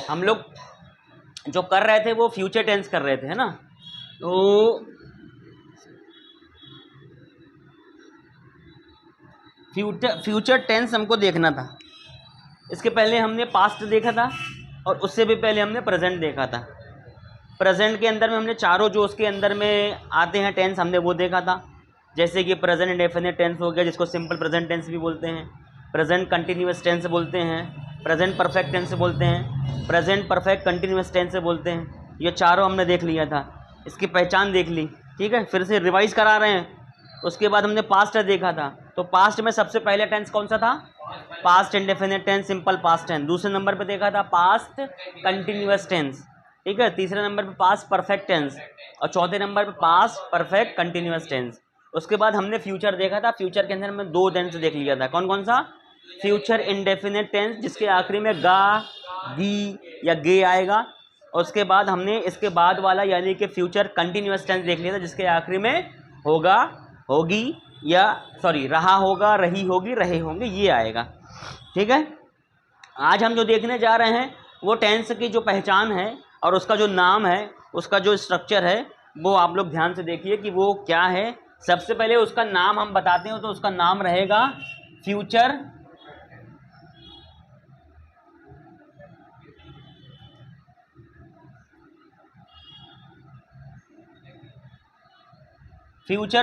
हम लोग जो कर रहे थे वो फ्यूचर टेंस कर रहे थे, है ना। तो फ्यूचर टेंस हमको देखना था। इसके पहले हमने पास्ट देखा था और उससे भी पहले हमने प्रेजेंट देखा था। प्रेजेंट के अंदर में हमने चारों जो उसके अंदर में आते हैं टेंस, हमने वो देखा था। जैसे कि प्रेजेंट इंडेफिनिट टेंस हो गया, जिसको सिंपल प्रेजेंट टेंस भी बोलते हैं, प्रेजेंट कंटिन्यूअस टेंस बोलते हैं, प्रेजेंट परफेक्ट टेंस बोलते हैं, प्रेजेंट परफेक्ट कंटिन्यूअस टेंस बोलते हैं। ये चारों हमने देख लिया था, इसकी पहचान देख ली, ठीक है। फिर से रिवाइज करा रहे हैं। उसके बाद हमने पास्ट देखा था। तो पास्ट में सबसे पहले टेंस कौन सा था? Past indefinite tense, simple past tense. दूसरे नंबर पे देखा था पास्ट कंटिन्यूअस टेंस, ठीक है। तीसरे नंबर पे पास्ट परफेक्ट टेंस और चौथे नंबर पे पास्ट परफेक्ट कंटिन्यूअस टेंस। उसके बाद हमने फ्यूचर देखा था। फ्यूचर के अंदर में दो टेंस देख लिया था। कौन कौन सा? फ्यूचर इंडेफिनिट टेंस, जिसके आखिरी में गा, गी या गे आएगा। उसके बाद हमने इसके बाद वाला यानी कि फ्यूचर कंटिन्यूअस टेंस देख लिया था, जिसके आखिरी में होगा, होगी या सॉरी रहा होगा, रही होगी, रहे होंगे, ये आएगा, ठीक है। आज हम जो देखने जा रहे हैं वो टेंस की जो पहचान है और उसका जो नाम है, उसका जो स्ट्रक्चर है, वो आप लोग ध्यान से देखिए कि वो क्या है। सबसे पहले उसका नाम हम बताते हैं, तो उसका नाम रहेगा future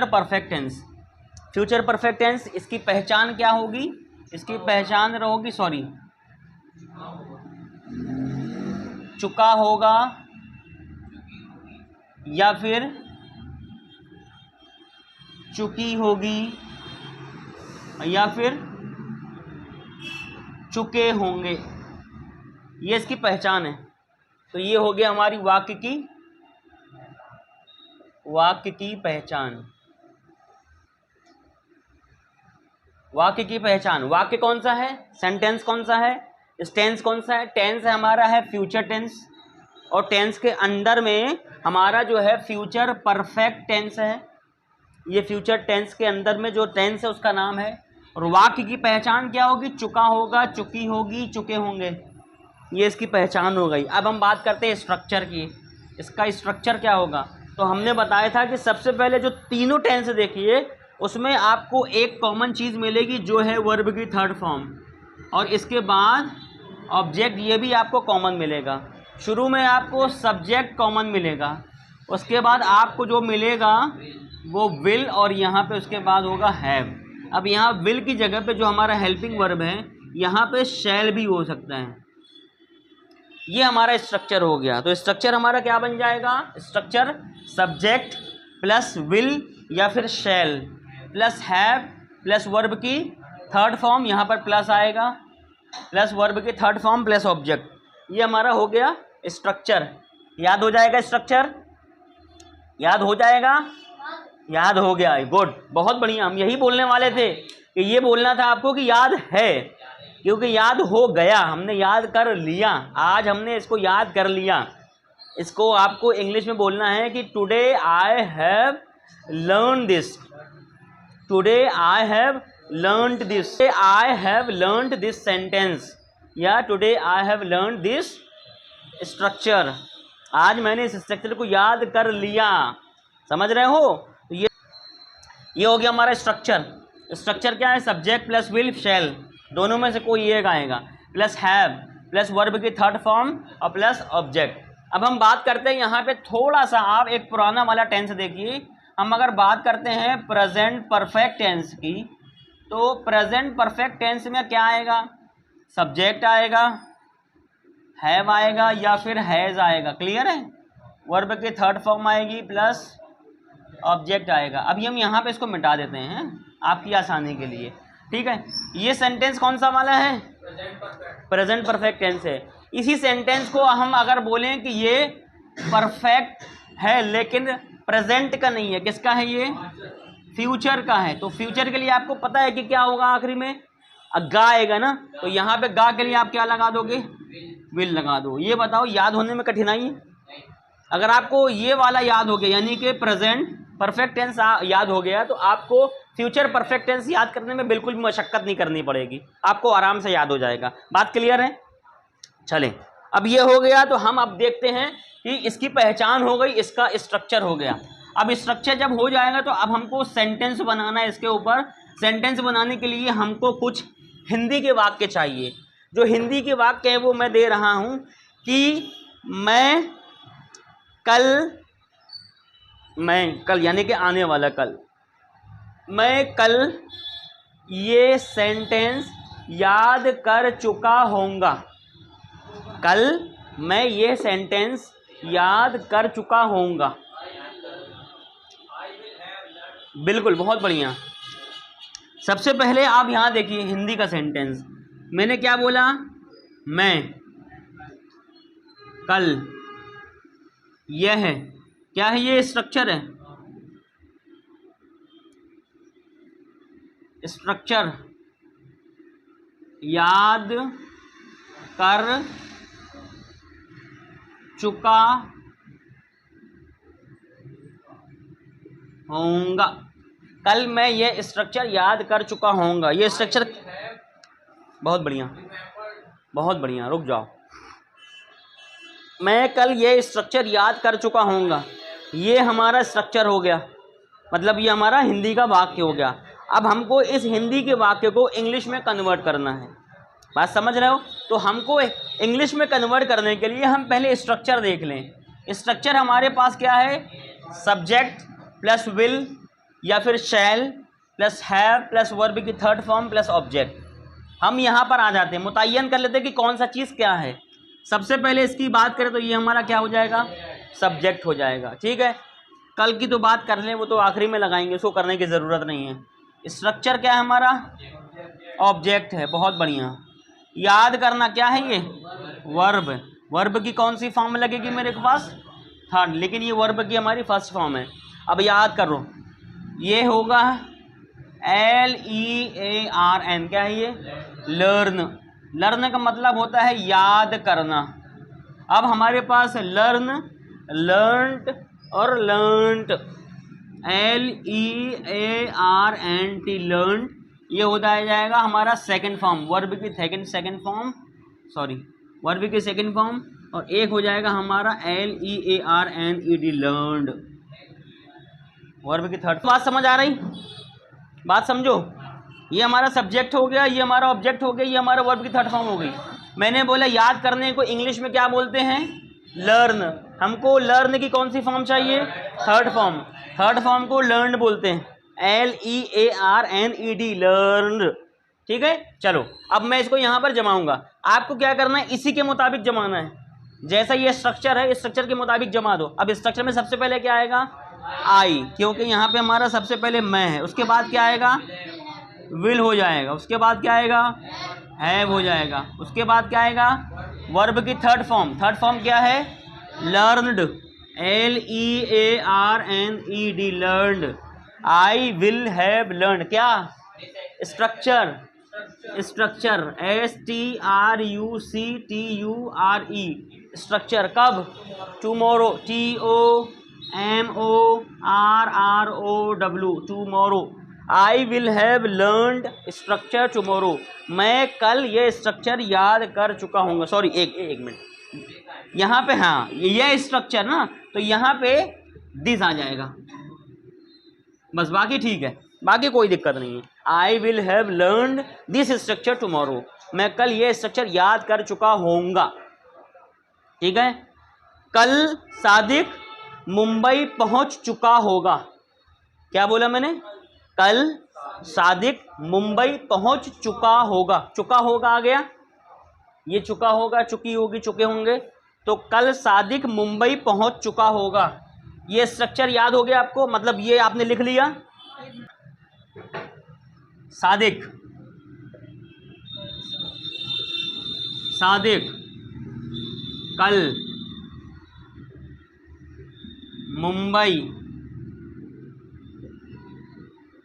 perfect tense. Future perfect tense, इसकी पहचान क्या होगी? इसकी पहचान होगी चुका होगा या फिर चुकी होगी या फिर चुके होंगे, ये इसकी पहचान है। तो ये हो गया हमारी वाक्य की पहचान। वाक्य की पहचान, वाक्य कौन सा है? सेंटेंस कौन सा है? टेंस कौन सा है? टेंस हमारा है फ्यूचर टेंस, और टेंस के अंदर में हमारा जो है फ्यूचर परफेक्ट टेंस है। ये फ्यूचर टेंस के अंदर में जो टेंस है उसका नाम है। और वाक्य की पहचान क्या होगी? चुका होगा, चुकी होगी, चुके होंगे, ये इसकी पहचान हो गई। अब हम बात करते हैं स्ट्रक्चर की। इसका स्ट्रक्चर क्या होगा? तो हमने बताया था कि सबसे पहले जो तीनों टेंस देखिए उसमें आपको एक कॉमन चीज़ मिलेगी, जो है वर्ब की थर्ड फॉर्म, और इसके बाद ऑब्जेक्ट, ये भी आपको कॉमन मिलेगा। शुरू में आपको सब्जेक्ट कॉमन मिलेगा, उसके बाद आपको जो मिलेगा वो विल, और यहाँ पे उसके बाद होगा हैव। अब यहाँ विल की जगह पे जो हमारा हेल्पिंग वर्ब है, यहाँ पे शैल भी हो सकता है। ये हमारा स्ट्रक्चर हो गया। तो स्ट्रक्चर हमारा क्या बन जाएगा? स्ट्रक्चर सब्जेक्ट प्लस विल या फिर शैल प्लस हैव प्लस वर्ब की थर्ड फॉर्म, यहाँ पर प्लस आएगा, प्लस वर्ब की थर्ड फॉर्म प्लस ऑब्जेक्ट। ये हमारा हो गया स्ट्रक्चर। याद हो जाएगा स्ट्रक्चर? याद हो जाएगा? याद हो गया, गुड, बहुत बढ़िया। हम यही बोलने वाले थे कि ये बोलना था आपको कि याद है, क्योंकि याद हो गया, हमने याद कर लिया। आज हमने इसको याद कर लिया। इसको आपको इंग्लिश में बोलना है कि today I have learn this, today I have learned this, I have learned this sentence, या today I have learned this structure. आज मैंने इस स्ट्रक्चर को याद कर लिया, समझ रहे हो? तो ये हो गया हमारा स्ट्रक्चर। स्ट्रक्चर क्या है? सब्जेक्ट प्लस विल शैल, दोनों में से कोई एक आएगा, प्लस हैव प्लस वर्ब की थर्ड फॉर्म और प्लस ऑब्जेक्ट। अब हम बात करते हैं यहाँ पे थोड़ा सा, आप एक पुराना वाला टेंस देखिए। हम अगर बात करते हैं प्रेजेंट परफेक्ट टेंस की, तो प्रेजेंट परफेक्ट टेंस में क्या आएगा? सब्जेक्ट आएगा, हैव आएगा या फिर हैज़ आएगा, क्लियर है? वर्ब की थर्ड फॉर्म आएगी प्लस ऑब्जेक्ट आएगा। अभी हम यहाँ पे इसको मिटा देते हैं आपकी आसानी के लिए, ठीक है। ये सेंटेंस कौन सा वाला है? प्रेजेंट परफेक्ट टेंस है। इसी सेंटेंस को हम अगर बोलें कि ये परफेक्ट है लेकिन प्रेजेंट का नहीं है, किसका है? ये फ्यूचर का है। तो फ्यूचर के लिए आपको पता है कि क्या होगा? आखिरी में गा आएगा ना, तो यहाँ पे गा के लिए आप क्या लगा दोगे? विल लगा दो। ये बताओ, याद होने में कठिनाई है? अगर आपको ये वाला याद हो गया, यानी कि प्रेजेंट परफेक्ट टेंस याद हो गया, तो आपको फ्यूचर परफेक्ट टेंस याद करने में बिल्कुल भी मशक्कत नहीं करनी पड़ेगी, आपको आराम से याद हो जाएगा। बात क्लियर है? चलें अब ये हो गया तो हम अब देखते हैं कि इसकी पहचान हो गई, इसका स्ट्रक्चर हो गया। अब स्ट्रक्चर जब हो जाएगा तो अब हमको सेंटेंस बनाना है इसके ऊपर। सेंटेंस बनाने के लिए हमको कुछ हिंदी के वाक्य चाहिए। जो हिंदी के वाक्य हैं वो मैं दे रहा हूँ कि मैं कल यानी कि आने वाला कल, मैं कल ये सेंटेंस याद कर चुका होऊंगा। कल मैं ये सेंटेंस याद कर चुका होऊंगा। बिल्कुल, बहुत बढ़िया। सबसे पहले आप यहाँ देखिए हिंदी का सेंटेंस, मैंने क्या बोला, मैं कल, यह है क्या है, ये स्ट्रक्चर है, स्ट्रक्चर याद कर चुका होऊंगा। कल मैं ये स्ट्रक्चर याद कर चुका होऊंगा। ये स्ट्रक्चर, बहुत बढ़िया, बहुत बढ़िया, रुक जाओ। मैं कल ये स्ट्रक्चर याद कर चुका होऊंगा, ये हमारा स्ट्रक्चर हो गया, मतलब ये हमारा हिंदी का वाक्य हो गया। अब हमको इस हिंदी के वाक्य को इंग्लिश में कन्वर्ट करना है। बात समझ रहे हो? तो हमको इंग्लिश में कन्वर्ट करने के लिए हम पहले स्ट्रक्चर देख लें। स्ट्रक्चर हमारे पास क्या है, सब्जेक्ट प्लस विल या फिर शैल प्लस हैव प्लस वर्ब की थर्ड फॉर्म प्लस ऑब्जेक्ट। हम यहाँ पर आ जाते हैं, मुतय्यन कर लेते हैं कि कौन सा चीज़ क्या है। सबसे पहले इसकी बात करें तो ये हमारा क्या हो जाएगा, सब्जेक्ट हो जाएगा। ठीक है, कल की तो बात कर लें, वो तो आखिरी में लगाएंगे, उसको करने की ज़रूरत नहीं है। स्ट्रक्चर क्या है हमारा, ऑब्जेक्ट है। बहुत बढ़िया। याद करना क्या है, ये वर्ब। वर्ब की कौन सी फॉर्म लगेगी मेरे पास, थर्ड, लेकिन ये वर्ब की हमारी फर्स्ट फॉर्म है। अब याद करो, ये होगा LEARN, क्या है ये, लर्न। लर्न का मतलब होता है याद करना। अब हमारे पास लर्न, लर्नड और लर्नड, LEARNT, लर्न, ये होता जाएगा हमारा सेकंड फॉर्म, वर्ब की सेकंड फॉर्म, वर्ब की सेकंड फॉर्म। और एक हो जाएगा हमारा LEARNED, लर्नड, वर्ब की थर्ड। बात समझ आ रही, बात समझो। ये हमारा सब्जेक्ट हो गया, ये हमारा ऑब्जेक्ट हो गया, ये हमारा वर्ब की थर्ड फॉर्म हो गई। मैंने बोला याद करने को इंग्लिश में क्या बोलते हैं, लर्न। हमको लर्न की कौन सी फॉर्म चाहिए, थर्ड फॉर्म। थर्ड फॉर्म को लर्न बोलते हैं, LEARNED, लर्न। ठीक है, चलो अब मैं इसको यहाँ पर जमाऊंगा। आपको क्या करना है, इसी के मुताबिक जमाना है। जैसा ये स्ट्रक्चर है, इस स्ट्रक्चर के मुताबिक जमा दो। अब स्ट्रक्चर में सबसे पहले क्या आएगा, आई, क्योंकि यहाँ पे हमारा सबसे पहले मैं है। उसके बाद क्या आएगा, विल हो जाएगा। उसके बाद क्या आएगा, हैव हो जाएगा। उसके बाद क्या आएगा, वर्ब की थर्ड फॉर्म। थर्ड फॉर्म क्या है, learned, LEARNED, learned. I will have learn, क्या, स्ट्रक्चर, स्ट्रक्चर STRUCTURE, स्ट्रक्चर। कब, tomorrow, TOMORROW, tomorrow. I will have learned structure tomorrow, मैं कल ये स्ट्रक्चर याद कर चुका हूँ। सॉरी, एक मिनट, यहाँ पे हाँ ये स्ट्रक्चर ना, तो यहाँ पे दिस आ जाएगा बस, बाकी ठीक है, बाकी कोई दिक्कत नहीं है। आई will have learned this structure tomorrow, मैं कल ये स्ट्रक्चर याद कर चुका होऊंगा। ठीक है, कल सादिक मुंबई पहुंच चुका होगा। क्या बोला मैंने, कल सादिक मुंबई पहुंच चुका होगा। चुका होगा आ गया, ये चुका होगा, चुकी होगी, चुके होंगे। तो कल सादिक मुंबई पहुंच चुका होगा, ये स्ट्रक्चर याद हो गया आपको, मतलब ये आपने लिख लिया। सादिक, सादिक कल मुंबई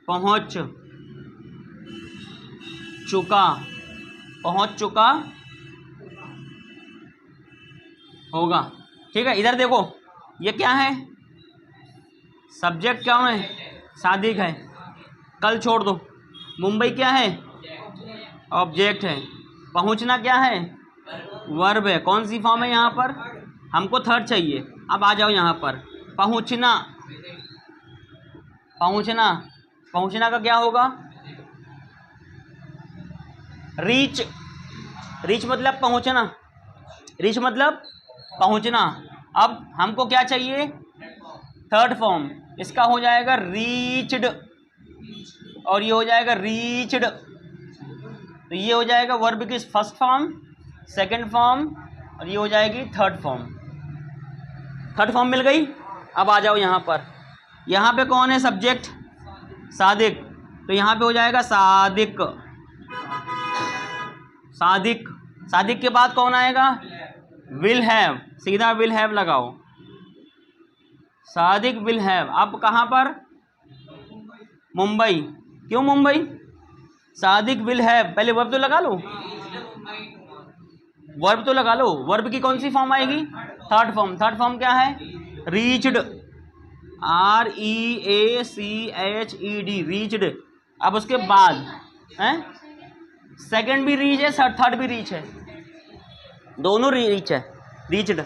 पहुंच चुका होगा। ठीक है, इधर देखो, ये क्या है, सब्जेक्ट क्या है, सादिक है, कल छोड़ दो। मुंबई क्या है, ऑब्जेक्ट है, पहुंचना क्या है, वर्ब है, कौन सी फॉर्म है यहाँ पर, हमको थर्ड चाहिए। अब आ जाओ यहाँ पर, पहुँचना, पहुँचना, पहुँचना का क्या होगा, रीच, रीच मतलब पहुँचना, रीच मतलब पहुँचना। अब हमको क्या चाहिए, थर्ड फॉर्म, इसका हो जाएगा रीच्ड, और ये हो जाएगा रीच्ड। तो ये हो जाएगा वर्ब की फर्स्ट फॉर्म, सेकंड फॉर्म, और ये हो जाएगी थर्ड फॉर्म। थर्ड फॉर्म मिल गई। अब आ जाओ यहाँ पर, यहाँ पे कौन है सब्जेक्ट, सादिक, तो यहाँ पे हो जाएगा सादिक, सादिक। सादिक के बाद कौन आएगा, विल हैव, सीधा विल हैव लगाओ, सादिक विल हैव। अब कहाँ पर, मुंबई, क्यों मुंबई, सादिक विल हैव, पहले वर्ब तो लगा लो, वर्ब तो लगा लो। वर्ब की कौन सी फॉर्म आएगी, थर्ड फॉर्म। थर्ड फॉर्म क्या है, रीच्ड, REACHED, रीच्ड। अब उसके बाद हैं, सेकंड भी रीच है, थर्ड भी रीच है, दोनों रीच है, रीच्ड।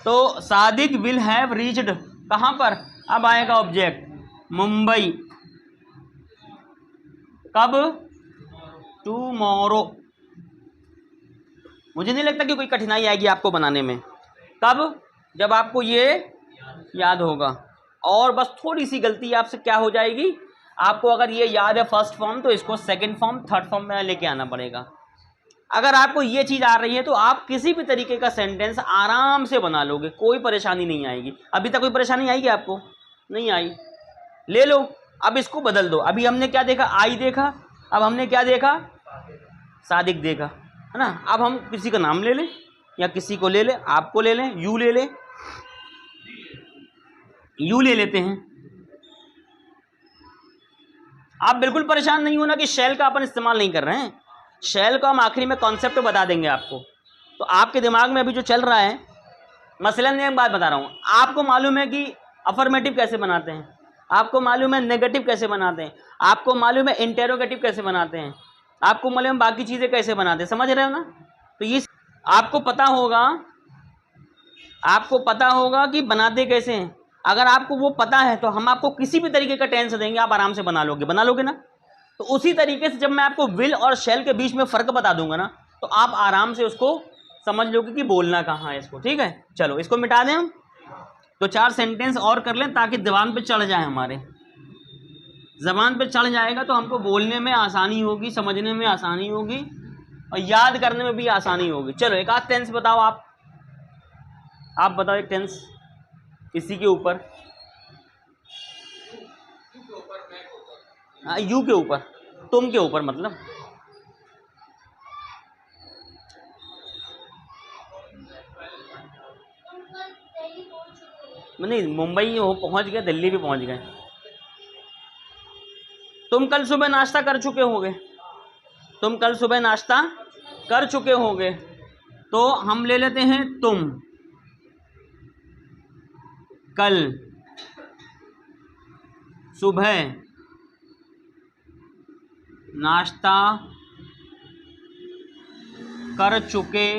तो सादिक विल हैव रीच्ड कहाँ पर, अब आएगा ऑब्जेक्ट मुंबई, कब, टुमारो। मुझे नहीं लगता कि कोई कठिनाई आएगी आपको बनाने में, कब, जब आपको ये याद होगा। और बस थोड़ी सी गलती आपसे क्या हो जाएगी, आपको अगर ये याद है फर्स्ट फॉर्म तो इसको सेकंड फॉर्म थर्ड फॉर्म में लेके आना पड़ेगा। अगर आपको ये चीज़ आ रही है तो आप किसी भी तरीके का सेंटेंस आराम से बना लोगे, कोई परेशानी नहीं आएगी। अभी तक कोई परेशानी आएगी आपको, नहीं आई, ले लो। अब इसको बदल दो, अभी हमने क्या देखा, आई देखा, अब हमने क्या देखा, सादिक देखा, है ना। अब हम किसी का नाम ले लें या किसी को ले लें, आपको ले लें, यू ले लें, यू ले लेते हैं। आप बिल्कुल परेशान नहीं होना कि शैल का अपन इस्तेमाल नहीं कर रहे हैं, शैल को हम आखिरी में कॉन्सेप्ट बता देंगे आपको। तो आपके दिमाग में अभी जो चल रहा है, मसलन मैं एक बात बता रहा हूँ, आपको मालूम है कि अफर्मेटिव कैसे बनाते हैं, आपको मालूम है नेगेटिव कैसे बनाते हैं, आपको मालूम है इंटेरोगेटिव कैसे बनाते हैं, आपको मालूम है बाकी चीज़ें कैसे बनाते हैं, समझ रहे हो ना। तो ये आपको पता होगा, आपको पता होगा कि बनाते कैसे हैं। अगर आपको वो पता है तो हम आपको किसी भी तरीके का टेंस देंगे, आप आराम से बना लोगे ना। तो उसी तरीके से जब मैं आपको विल और शैल के बीच में फ़र्क बता दूंगा ना, तो आप आराम से उसको समझ लोगे कि बोलना कहाँ है इसको, ठीक है। चलो इसको मिटा दें हम, तो 4 सेंटेंस और कर लें ताकि जबान पे चढ़ जाए, हमारे जबान पे चढ़ जाएगा तो हमको बोलने में आसानी होगी, समझने में आसानी होगी और याद करने में भी आसानी होगी। चलो एक आध टेंस बताओ, आप बताओ एक टेंस इसी के ऊपर, यू के ऊपर, तुम के ऊपर, मतलब नहीं, मुंबई हो पहुंच गए, दिल्ली भी पहुंच गए। तुम कल सुबह नाश्ता कर चुके होगे, तुम कल सुबह नाश्ता कर चुके होगे, तो हम ले लेते हैं तुम कल सुबह नाश्ता कर चुके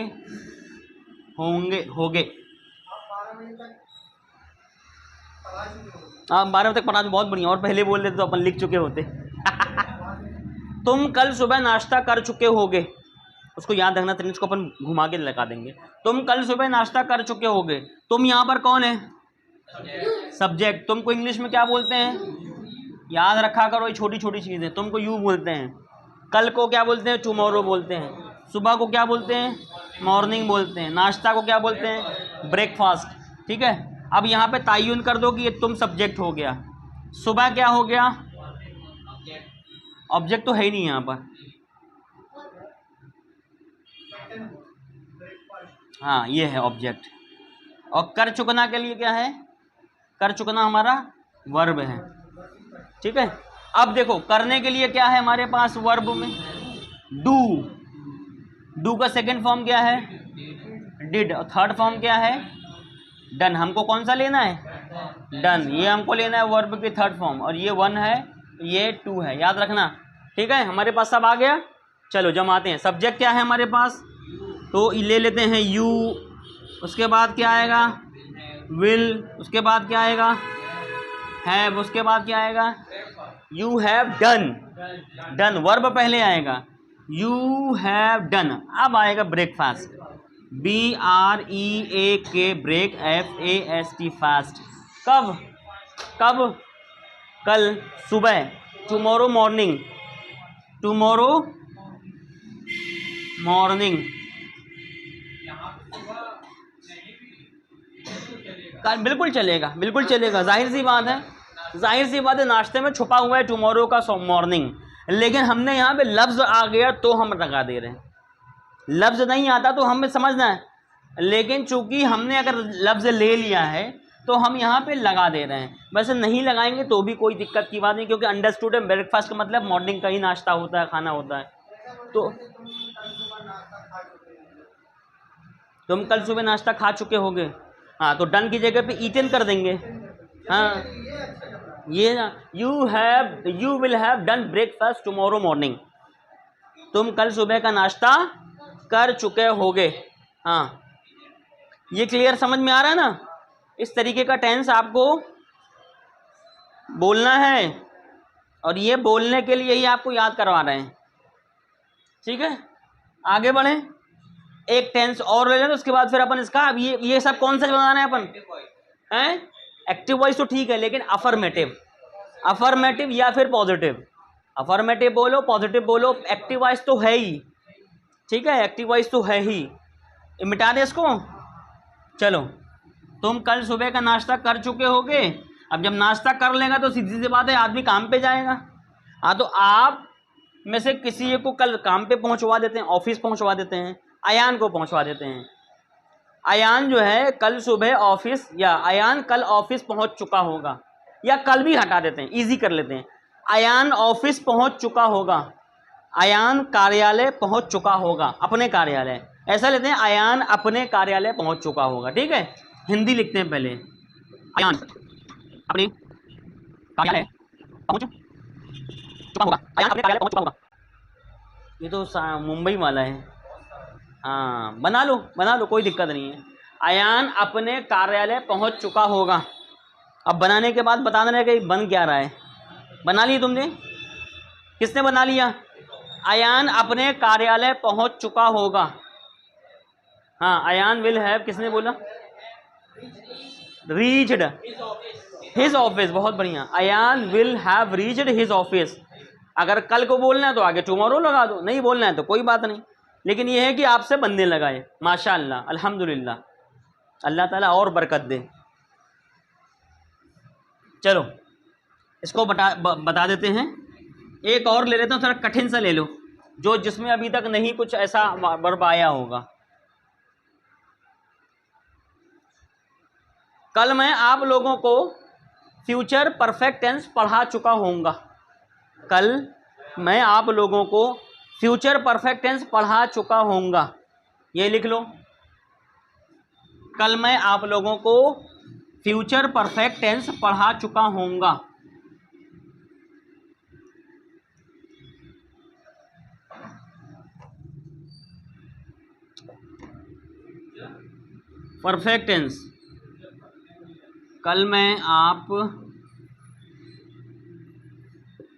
होगे। हाँ 12 बजे तक पढ़ा, बहुत बढ़िया, और पहले बोल देते तो अपन लिख चुके होते। तुम कल सुबह नाश्ता कर चुके होगे, उसको याद रखना, तो इसको अपन घुमा के लगा देंगे। तुम कल सुबह नाश्ता कर चुके होगे, तुम यहाँ पर कौन है, सब्जेक्ट। तुमको इंग्लिश में क्या बोलते हैं, याद रखा करो, ये छोटी छोटी चीज़ें। तुमको यू बोलते हैं, कल को क्या बोलते हैं, टुमारो बोलते हैं, सुबह को क्या बोलते हैं, मॉर्निंग बोलते हैं, नाश्ता को क्या बोलते हैं, ब्रेकफास्ट, ठीक है। अब यहाँ पे तयन कर दो कि ये तुम सब्जेक्ट हो गया, सुबह क्या हो गया, ऑब्जेक्ट तो है ही नहीं यहाँ पर, हाँ ये है ऑब्जेक्ट। और कर चुकना के लिए क्या है, कर चुकना हमारा वर्ब है, ठीक है। अब देखो करने के लिए क्या है हमारे पास वर्ब में, डू, डू का सेकंड फॉर्म क्या है, डिड, और थर्ड फॉर्म क्या है, डन। हमको कौन सा लेना है, डन, ये हमको लेना है वर्ब की थर्ड फॉर्म, और ये 1 है, ये 2 है, याद रखना, ठीक है। हमारे पास सब आ गया। चलो जमाते हैं। सब्जेक्ट क्या है हमारे पास, तो ले लेते हैं यू, उसके बाद क्या आएगा विल, उसके बाद क्या आएगा हैव, उसके बाद क्या आएगा you have done, done verb पहले आएगा, यू हैव डन। अब आएगा breakfast, BREAK break, FAST fast. कब कब कल सुबह, टुमारो मॉर्निंग, टुमारो मॉर्निंग। बिल्कुल चलेगा, बिल्कुल चलेगा, जाहिर सी बात है, जाहिर सी बात है, नाश्ते में छुपा हुआ है टुमारो का मॉर्निंग, लेकिन हमने यहाँ पे लफ्ज़ आ गया तो हम लगा दे रहे हैं, लफ्ज़ नहीं आता तो हमें समझना है, लेकिन चूंकि हमने अगर लफ्ज़ ले लिया है तो हम यहाँ पे लगा दे रहे हैं। वैसे नहीं लगाएंगे तो भी कोई दिक्कत की बात नहीं, क्योंकि अंडरस्टूड है, ब्रेकफास्ट का मतलब मॉर्निंग का ही नाश्ता होता है, खाना होता है। तो तुम कल सुबह नाश्ता खा चुके होगे, हाँ, तो डन की जगह पे ईटन कर देंगे। हाँ, ये ना, you will have done breakfast tomorrow morning, तुम कल सुबह का नाश्ता कर चुके होगे। हाँ, ये क्लियर समझ में आ रहा है ना। इस तरीके का टेंस आपको बोलना है, और ये बोलने के लिए ही आपको याद करवा रहे हैं, ठीक है। आगे बढ़ें, एक टेंस और ले लें, तो उसके बाद फिर अपन इसका, अब ये सब कौन सा बनाना है अपन हैं, एक्टिव वॉइस तो ठीक है, लेकिन अफर्मेटिव, अफर्मेटिव या फिर पॉजिटिव, अफर्मेटिव बोलो, पॉजिटिव बोलो, एक्टिव वॉइस तो है ही, ठीक है, एक्टिव वॉइस तो है ही, मिटा दे इसको। चलो, तुम कल सुबह का नाश्ता कर चुके होगे। अब जब नाश्ता कर लेगा तो सीधी सी बात है, आदमी काम पे जाएगा। हाँ, तो आप में से किसी को कल काम पे पहुंचवा देते हैं, ऑफिस पहुंचवा देते हैं, अयान को पहुंचवा देते हैं। अयान जो है कल सुबह ऑफिस, या अयान कल ऑफिस पहुंच चुका होगा, या कल भी हटा देते हैं, इजी कर लेते हैं, अयान ऑफिस पहुंच चुका होगा, अयान कार्यालय पहुंच चुका होगा, अपने कार्यालय, ऐसा लेते हैं, अयान अपने कार्यालय पहुंच चुका होगा, ठीक है। हिंदी लिखते हैं पहले, अयान अपने कार्यालय पहुंच चुका होगा, अयान अपने कार्यालय पहुंच चुका होगा। ये तो मुंबई वाला है, हाँ, बना लो, कोई दिक्कत नहीं है। अयान अपने कार्यालय पहुंच चुका होगा। अब बनाने के बाद बताना है कि बन क्या रहा है। बना ली तुमने, किसने बना लिया, अयान अपने कार्यालय पहुंच चुका होगा। हाँ, अयान विल हैव, किसने बोला, रीच्ड हिज ऑफिस, बहुत बढ़िया, Ayaan will have reached his office. अगर कल को बोलना है तो आगे टुमारो लगा दो, नहीं बोलना है तो कोई बात नहीं, लेकिन यह है कि आपसे बनने लगाए। माशाअल्लाह, अल्हम्दुलिल्लाह, अल्लाह ताला और बरकत दे। चलो, इसको बता देते हैं, एक और ले लेते हैं, थोड़ा कठिन सा ले लो, जो जिसमें अभी तक नहीं कुछ ऐसा वर्ब आया होगा। कल मैं आप लोगों को फ्यूचर परफेक्ट टेंस पढ़ा चुका होऊंगा, कल मैं आप लोगों को फ्यूचर परफेक्ट टेंस पढ़ा चुका होऊंगा, ये लिख लो, कल मैं आप लोगों को फ्यूचर परफेक्ट टेंस पढ़ा चुका होऊंगा। परफेक्ट टेंस, कल मैं आप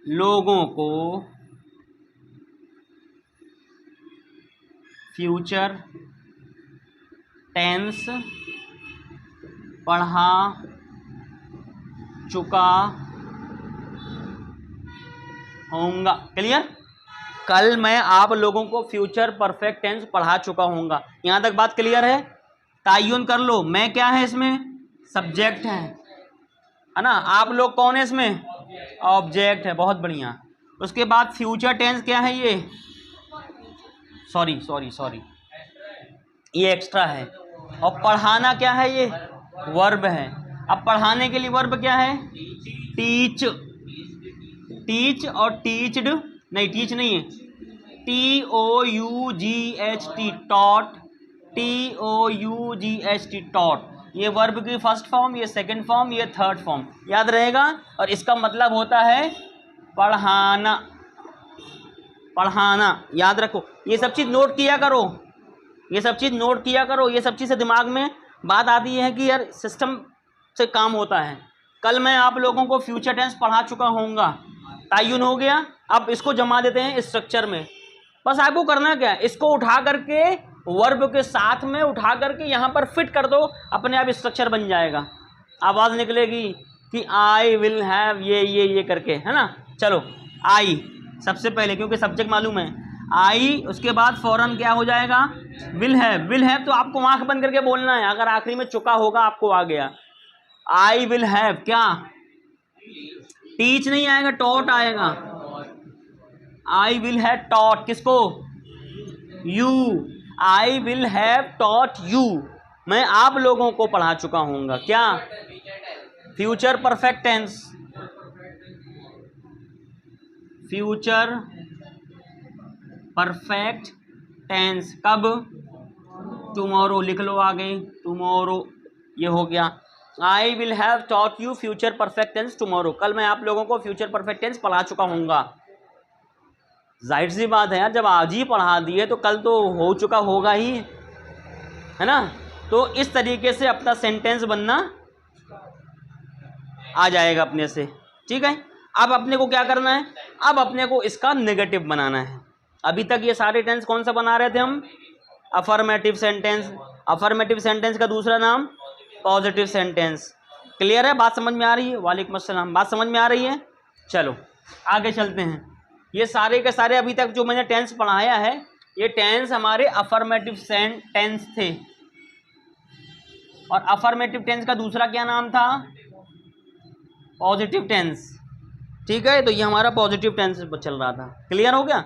लोगों को फ्यूचर टेंस पढ़ा चुका होऊंगा। क्लियर, कल मैं आप लोगों को फ्यूचर परफेक्ट टेंस पढ़ा चुका होऊंगा। यहां तक बात क्लियर है। तायुन कर लो, मैं क्या है इसमें, सब्जेक्ट है ना, आप लोग कौन है इसमें, ऑब्जेक्ट है, बहुत बढ़िया। उसके बाद फ्यूचर टेंस क्या है, ये सॉरी ये एक्स्ट्रा है, और पढ़ाना क्या है, ये वर्ब है। अब पढ़ाने के लिए वर्ब क्या है, टीच, टीच और टीच्ड नहीं, टीच नहीं है, TOUGHT, टॉट, TOUGHT, टॉट, ये वर्ब की फर्स्ट फॉर्म, ये सेकंड फॉर्म, ये थर्ड फॉर्म, याद रहेगा। और इसका मतलब होता है पढ़ाना, पढ़ाना, याद रखो, ये सब चीज़ नोट किया करो, ये सब चीज़ नोट किया करो, ये सब चीज़ें दिमाग में बात आती है कि यार सिस्टम से काम होता है। कल मैं आप लोगों को फ्यूचर टेंस पढ़ा चुका होऊंगा, तयन हो गया। अब इसको जमा देते हैं स्ट्रक्चर में। बस आपको करना क्या है, इसको उठा करके वर्ब के साथ में उठा करके यहाँ पर फिट कर दो, अपने आप स्ट्रक्चर बन जाएगा। आवाज़ निकलेगी कि आई विल हैव ये करके, है ना। चलो आई सबसे पहले, क्योंकि सब्जेक्ट मालूम है आई, उसके बाद फौरन क्या हो जाएगा विल हैव। विल हैव तो आपको आंख बंद करके बोलना है, अगर आखिरी में चुका होगा आपको आ गया। आई विल हैव क्या, टीच नहीं आएगा, टॉट आएगा। आई विल हैव टॉट किसको, you. I will have taught you, मैं आप लोगों को पढ़ा चुका हूँगा। क्या, future perfect tense, future perfect tense कब, टुमारो लिख लो आगे, टुमारो ये हो गया। I will have taught you future perfect tense tomorrow, कल मैं आप लोगों को फ्यूचर परफेक्ट टेंस पढ़ा चुका हूँगा। जाहिर सी बात है यार, जब आज ही पढ़ा दिए तो कल तो हो चुका होगा ही, है ना। तो इस तरीके से अपना सेंटेंस बनना आ जाएगा अपने से, ठीक है। अब अपने को क्या करना है, अब अपने को इसका नेगेटिव बनाना है। अभी तक ये सारे टेंस कौन सा बना रहे थे हम, अफर्मेटिव सेंटेंस। अफर्मेटिव सेंटेंस का दूसरा नाम पॉजिटिव सेंटेंस। क्लियर है, बात समझ में आ रही है। वालेकुम अस्सलाम, बात समझ में आ रही है। चलो आगे चलते हैं। ये सारे के सारे अभी तक जो मैंने टेंस पढ़ाया है, ये टेंस हमारे अफर्मेटिव टेंस थे। और अफर्मेटिव टेंस का दूसरा क्या नाम था, पॉजिटिव टेंस, ठीक है। तो ये हमारा पॉजिटिव टेंस चल रहा था। क्लियर हो गया।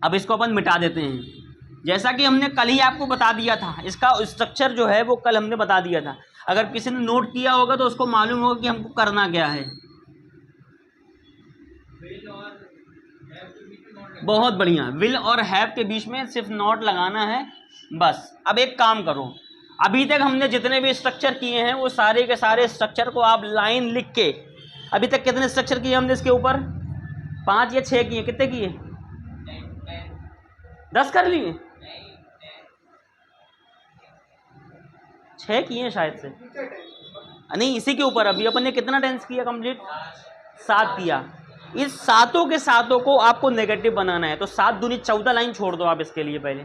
अब इसको अपन मिटा देते हैं, जैसा कि हमने कल ही आपको बता दिया था। इसका स्ट्रक्चर जो है वो कल हमने बता दिया था। अगर किसी ने नोट किया होगा तो उसको मालूम होगा कि हमको करना क्या है। बहुत बढ़िया, विल और हैव के बीच में सिर्फ नॉट लगाना है बस। अब एक काम करो, अभी तक हमने जितने भी स्ट्रक्चर किए हैं वो सारे के सारे स्ट्रक्चर को आप लाइन लिख के, अभी तक कितने स्ट्रक्चर किए हमने इसके ऊपर, 5 या 6 किए, कितने किए, 10 कर लिए, 6 किए शायद से, नहीं इसी के ऊपर अभी अपन ने कितना टेंस किया कंप्लीट, 7 किया। इस सातों के सातों को आपको नेगेटिव बनाना है। तो 7 दूनी 14 लाइन छोड़ दो आप इसके लिए, पहले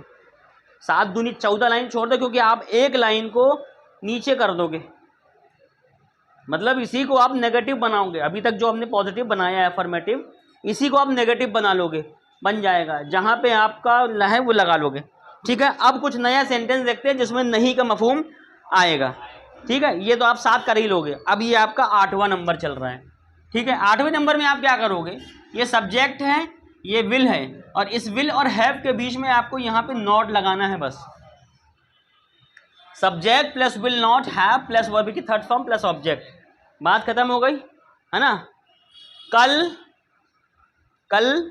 7 दूनी 14 लाइन छोड़ दो, क्योंकि आप एक लाइन को नीचे कर दोगे, मतलब इसी को आप नेगेटिव बनाओगे। अभी तक जो हमने पॉजिटिव बनाया है अफर्मेटिव, इसी को आप नेगेटिव बना लोगे, बन जाएगा। जहाँ पे आपका है वो लगा लोगे, ठीक है। अब कुछ नया सेंटेंस देखते हैं जिसमें नहीं का मफहूम आएगा, ठीक है। ये तो आप 7 कर ही लोगे। अब ये आपका 8वां नंबर चल रहा है, ठीक है। 8वें नंबर में आप क्या करोगे, ये सब्जेक्ट है, ये विल है, और इस विल और हैव के बीच में आपको यहाँ पे नॉट लगाना है बस। Subject plus will not, have plus verb की थर्ड फॉर्म प्लस ऑब्जेक्ट, बात खत्म हो गई, है ना। कल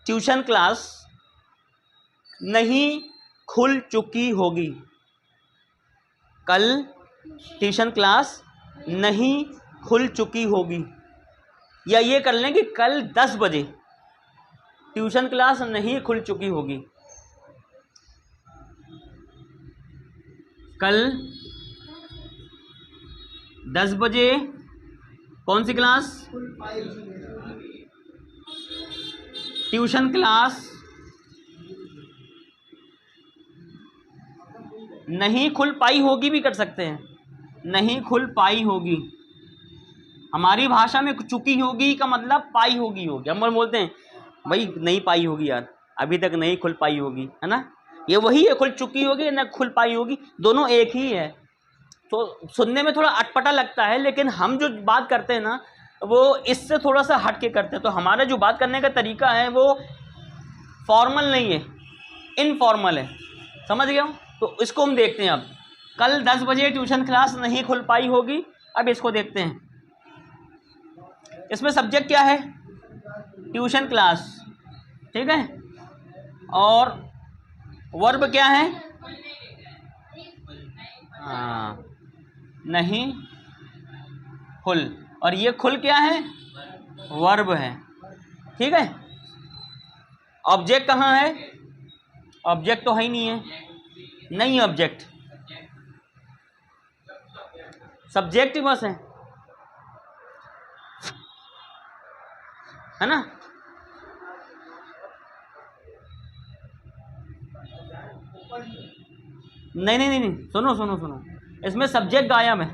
ट्यूशन क्लास नहीं खुल चुकी होगी, कल ट्यूशन क्लास नहीं खुल चुकी होगी। या ये कर लें कि कल 10 बजे ट्यूशन क्लास नहीं खुल चुकी होगी। कल 10 बजे कौन सी क्लास, ट्यूशन क्लास नहीं खुल पाई होगी भी कर सकते हैं, नहीं खुल पाई होगी। हमारी भाषा में चुकी होगी का मतलब पाई होगी होगी। हम बोलते हैं भाई नहीं पाई होगी यार, अभी तक नहीं खुल पाई होगी, है ना। ये वही है, खुल चुकी होगी ना खुल पाई होगी, दोनों एक ही है। तो सुनने में थोड़ा अटपटा लगता है, लेकिन हम जो बात करते हैं ना वो इससे थोड़ा सा हट के करते हैं। तो हमारा जो बात करने का तरीका है वो फॉर्मल नहीं है, इनफॉर्मल है, समझ गया हूँ। तो इसको हम देखते हैं। अब कल 10 बजे ट्यूशन क्लास नहीं खुल पाई होगी। अब इसको देखते हैं, इसमें सब्जेक्ट क्या है, ट्यूशन क्लास, ठीक है। और वर्ब क्या है, हाँ नहीं खुल, और ये खुल क्या है, वर्ब है, ठीक है। ऑब्जेक्ट कहाँ है, ऑब्जेक्ट तो है ही नहीं है, नहीं ऑब्जेक्ट, सब्जेक्ट ही बस है ना। नहीं नहीं नहीं नहीं, सुनो सुनो सुनो, इसमें सब्जेक्ट गायब है,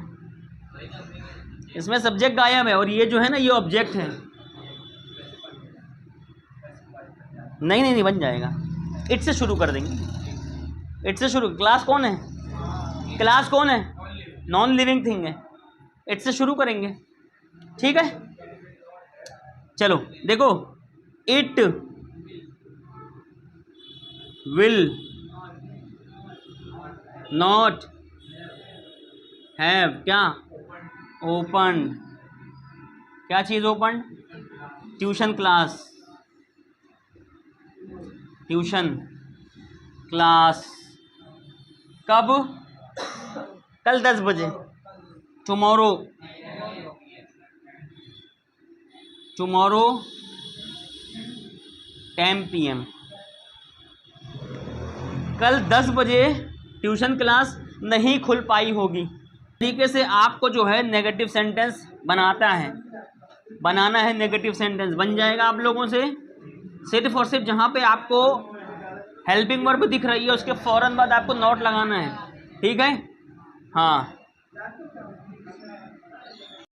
इसमें सब्जेक्ट गायब है, और ये जो है ना ये ऑब्जेक्ट है। नहीं नहीं नहीं, बन जाएगा, इट से शुरू कर देंगे, इट से शुरू। क्लास कौन है, क्लास कौन है, नॉन लिविंग थिंग है, इट से शुरू करेंगे, ठीक है। चलो देखो, इट विल नॉट हैव क्या ओपन, क्या चीज़ open, tuition class, tuition class, कब, कल 10 बजे, टुमारो, टुमारो 10 PM, कल 10 बजे ट्यूशन क्लास नहीं खुल पाई होगी। तरीके से आपको जो है नेगेटिव सेंटेंस बनाना है, नेगेटिव सेंटेंस बन जाएगा आप लोगों से। सिर्फ और सिर्फ जहाँ पे आपको हेल्पिंग वर्ब दिख रही है उसके फ़ौरन बाद आपको नोट लगाना है, ठीक है। हाँ,